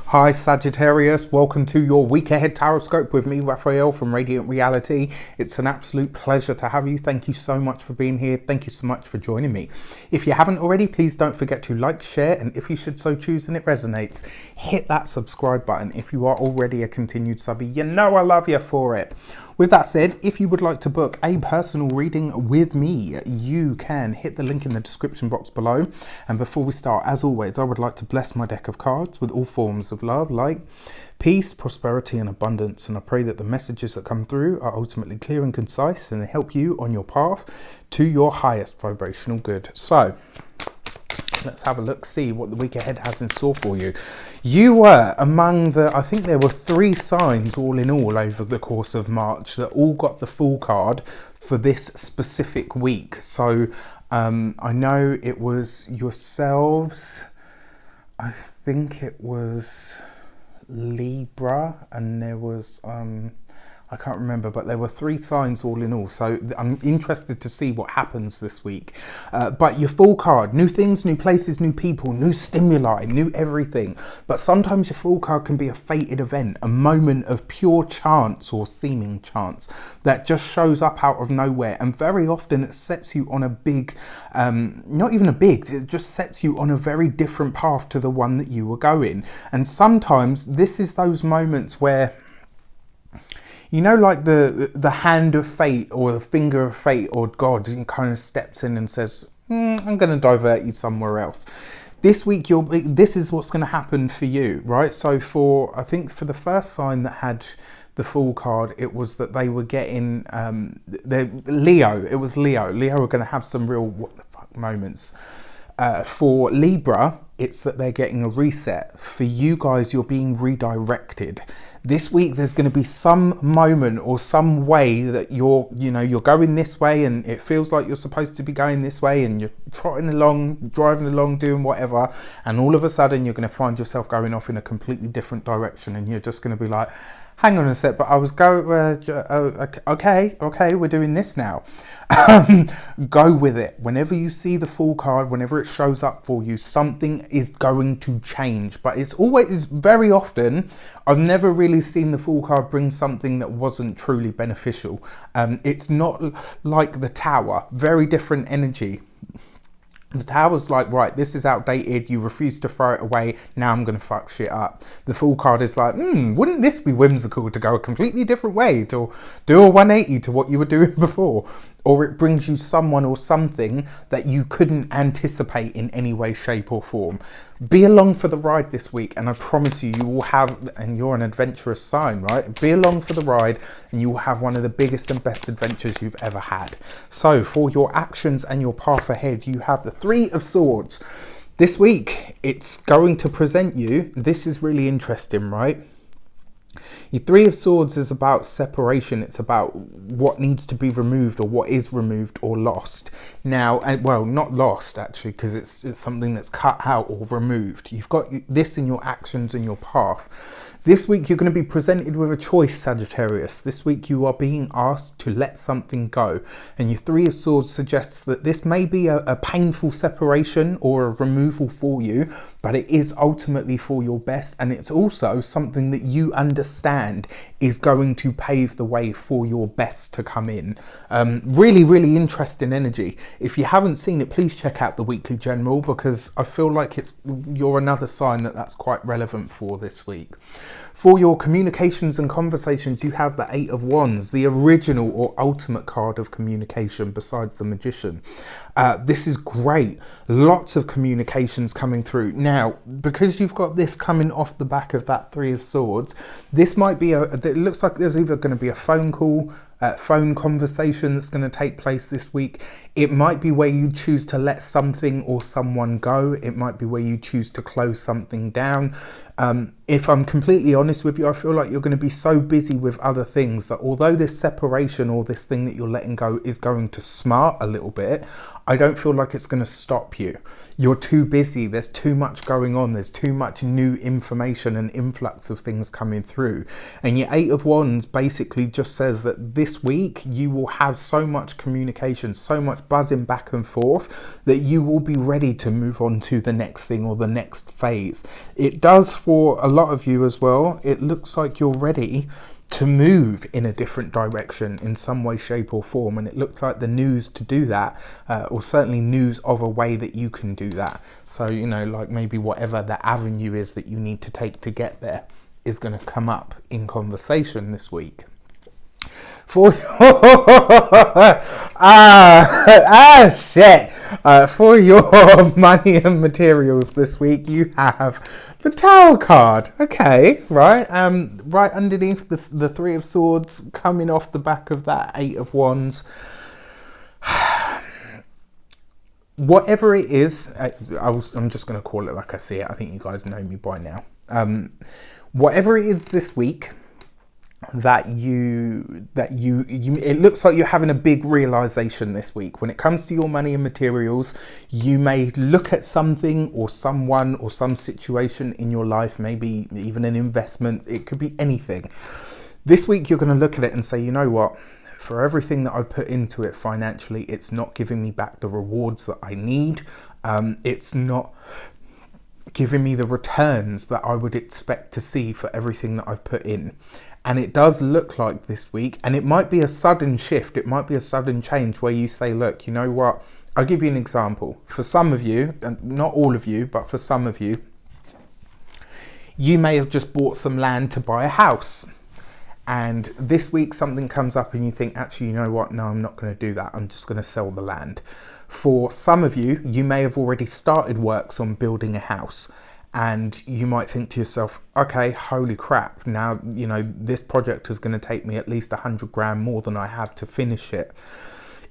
Hi Sagittarius, welcome to your week ahead tarot with me, Raphael from Radiant Reality. It's an absolute pleasure to have you. Thank you so much for being here. Thank you so much for joining me. If you haven't already, please don't forget to like, share, and if you should so choose and it resonates, hit that subscribe button. If you are already a continued subby, you know I love you for it. With that said, if you would like to book a personal reading with me, you can hit the link in the description box below. And before we start, as always, I would like to bless my deck of cards with all forms of love, like peace, prosperity, and abundance. And I pray that the messages that come through are ultimately clear and concise, and they help you on your path to your highest vibrational good. So let's have a look, see what the week ahead has in store for you. You were among the, I think there were 3 signs all in all over the course of March that all got the full card for this specific week. So I know it was yourselves, I think it was Libra, and there was I can't remember, but there were 3 signs all in all. So I'm interested to see what happens this week. But your full card, new things, new places, new people, new stimuli, new everything. But sometimes your full card can be a fated event, a moment of pure chance or seeming chance that just shows up out of nowhere. And very often it sets you on a big, not even a big, it just sets you on a very different path to the one that you were going. And sometimes this is those moments where, you know, like the hand of fate or the finger of fate or God kind of steps in and says, I'm going to divert you somewhere else. This week, this is what's going to happen for you, right? So I think for the first sign that had the full card, it was that they were getting, Leo, it was Leo. Leo were going to have some real what the fuck moments. For Libra, it's that they're getting a reset. For you guys, you're being redirected. This week, there's going to be some moment or some way that you're going this way and it feels like you're supposed to be going this way, and you're trotting along, driving along, doing whatever. And all of a sudden, you're going to find yourself going off in a completely different direction. And you're just going to be like, hang on a sec, but I was okay, we're doing this now. Go with it. Whenever you see the full card, whenever it shows up for you, something is going to change. But it's very often, I've never really seen the full card bring something that wasn't truly beneficial. It's not like the Tower, very different energy. The Tower's like, right, this is outdated, you refuse to throw it away, now I'm going to fuck shit up. The Full card is like, wouldn't this be whimsical to go a completely different way, to do a 180 to what you were doing before? Or it brings you someone or something that you couldn't anticipate in any way, shape or form. Be along for the ride this week, and I promise you, you will have, and you're an adventurous sign, right? Be along for the ride and you will have one of the biggest and best adventures you've ever had. So for your actions and your path ahead, you have the 3 of Swords. This week, it's going to present you, this is really interesting, right? Your 3 of Swords is about separation. It's about what needs to be removed or what is removed or lost. Now, well, not lost actually, because it's something that's cut out or removed. You've got this in your actions and your path. This week, you're going to be presented with a choice, Sagittarius. This week, you are being asked to let something go. And your 3 of Swords suggests that this may be a painful separation or a removal for you, but it is ultimately for your best. And it's also something that you understand is going to pave the way for your best to come in. Really, really interesting energy. If you haven't seen it, please check out the Weekly General, because I feel like you're another sign that's quite relevant for this week. For your communications and conversations, you have the 8 of Wands, the original or ultimate card of communication besides the Magician. This is great. Lots of communications coming through. Now, because you've got this coming off the back of that 3 of Swords, this might be it looks like there's either going to be a phone call, phone conversation that's going to take place this week. It might be where you choose to let something or someone go. It might be where you choose to close something down. If I'm completely honest with you, I feel like you're going to be so busy with other things that although this separation or this thing that you're letting go is going to smart a little bit, I don't feel like it's going to stop you. You're too busy. There's too much going on. There's too much new information and influx of things coming through. And your 8 of Wands basically just says that this this week you will have so much communication, so much buzzing back and forth, that you will be ready to move on to the next thing or the next phase. It does for a lot of you as well. It looks like you're ready to move in a different direction in some way, shape or form, and it looks like the news to do that, or certainly news of a way that you can do that. So, you know, like maybe whatever the avenue is that you need to take to get there is going to come up in conversation this week. For for your money and materials this week, you have the Tower card. Okay, right. Right underneath the Three of Swords, coming off the back of that Eight of Wands. Whatever it is, I'm just going to call it like I see it. I think you guys know me by now. Whatever it is this week that you it looks like you're having a big realization this week when it comes to your money and materials. You may look at something or someone or some situation in your life, maybe even an investment. It could be anything. This week you're going to look at it and say, you know what, for everything that I've put into it financially, it's not giving me back the rewards that I need. It's not giving me the returns that I would expect to see for everything that I've put in. And it does look like this week, and it might be a sudden shift, it might be a sudden change where you say, look, you know what, I'll give you an example. For some of you, and not all of you, but for some of you, you may have just bought some land to buy a house. And this week something comes up and you think, actually, you know what, no, I'm not going to do that. I'm just going to sell the land. For some of you, you may have already started works on building a house. And you might think to yourself, okay, holy crap, now, you know, this project is going to take me at least 100 grand more than I have to finish it.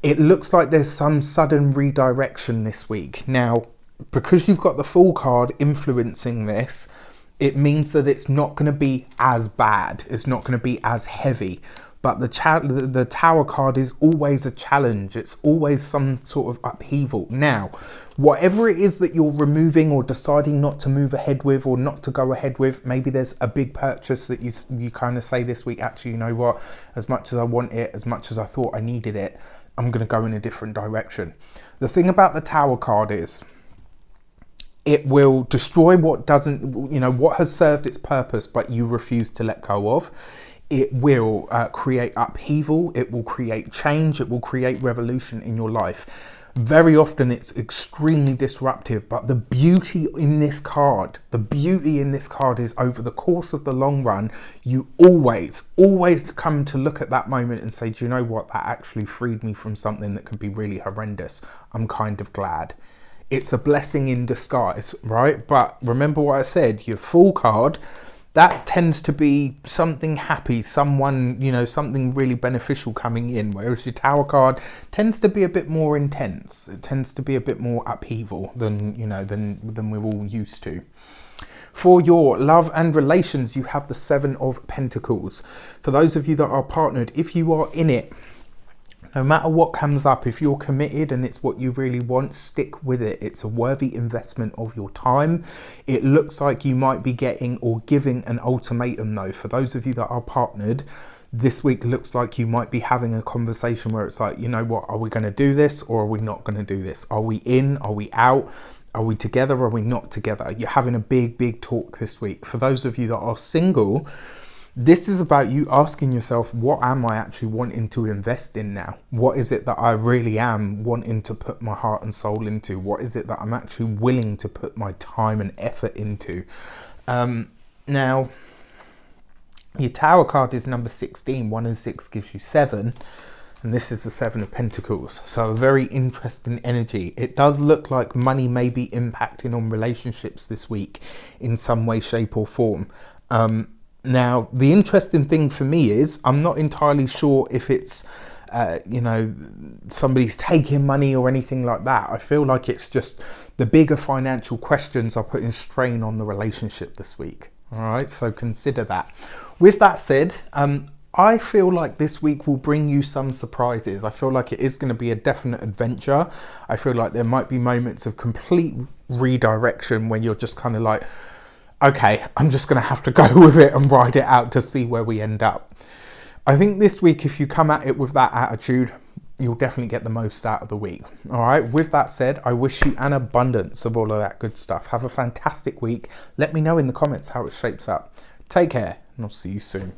It looks like there's some sudden redirection this week. Now, because you've got the Fool card influencing this, it means that it's not going to be as bad. It's not going to be as heavy. But the Tower card is always a challenge. It's always some sort of upheaval. Now, whatever it is that you're removing or deciding not to move ahead with or not to go ahead with, maybe there's a big purchase that you kind of say this week, actually, you know what, as much as I want it, as much as I thought I needed it, I'm going to go in a different direction. The thing about the Tower card is it will destroy what doesn't, you know, what has served its purpose, but you refuse to let go of. It will create upheaval, it will create change, it will create revolution in your life. Very often it's extremely disruptive, but the beauty in this card is over the course of the long run, you always come to look at that moment and say, do you know what, that actually freed me from something that could be really horrendous. I'm kind of glad. It's a blessing in disguise, right? But remember what I said, your Fool card, that tends to be something happy, someone, you know, something really beneficial coming in, whereas your Tower card tends to be a bit more intense. It tends to be a bit more upheaval than, you know, than we're all used to. For your love and relations, you have the Seven of Pentacles. For those of you that are partnered, if you are in it, no matter what comes up, if you're committed and it's what you really want, stick with it. It's a worthy investment of your time. It looks like you might be getting or giving an ultimatum though. For those of you that are partnered, this week looks like you might be having a conversation where it's like, you know what, are we going to do this or are we not going to do this? Are we in? Are we out? Are we together? Or are we not together? You're having a big talk this week. For those of you that are single, this is about you asking yourself, what am I actually wanting to invest in now? What is it that I really am wanting to put my heart and soul into? What is it that I'm actually willing to put my time and effort into? Now, your Tower card is number 16. 1 and 6 gives you 7. And this is the Seven of Pentacles. So a very interesting energy. It does look like money may be impacting on relationships this week in some way, shape or form. Now, the interesting thing for me is I'm not entirely sure if it's, you know, somebody's taking money or anything like that. I feel like it's just the bigger financial questions are putting strain on the relationship this week. All right, so consider that. With that said, I feel like this week will bring you some surprises. I feel like it is going to be a definite adventure. I feel like there might be moments of complete redirection when you're just kind of like, okay, I'm just going to have to go with it and ride it out to see where we end up. I think this week, if you come at it with that attitude, you'll definitely get the most out of the week. All right. With that said, I wish you an abundance of all of that good stuff. Have a fantastic week. Let me know in the comments how it shapes up. Take care, and I'll see you soon.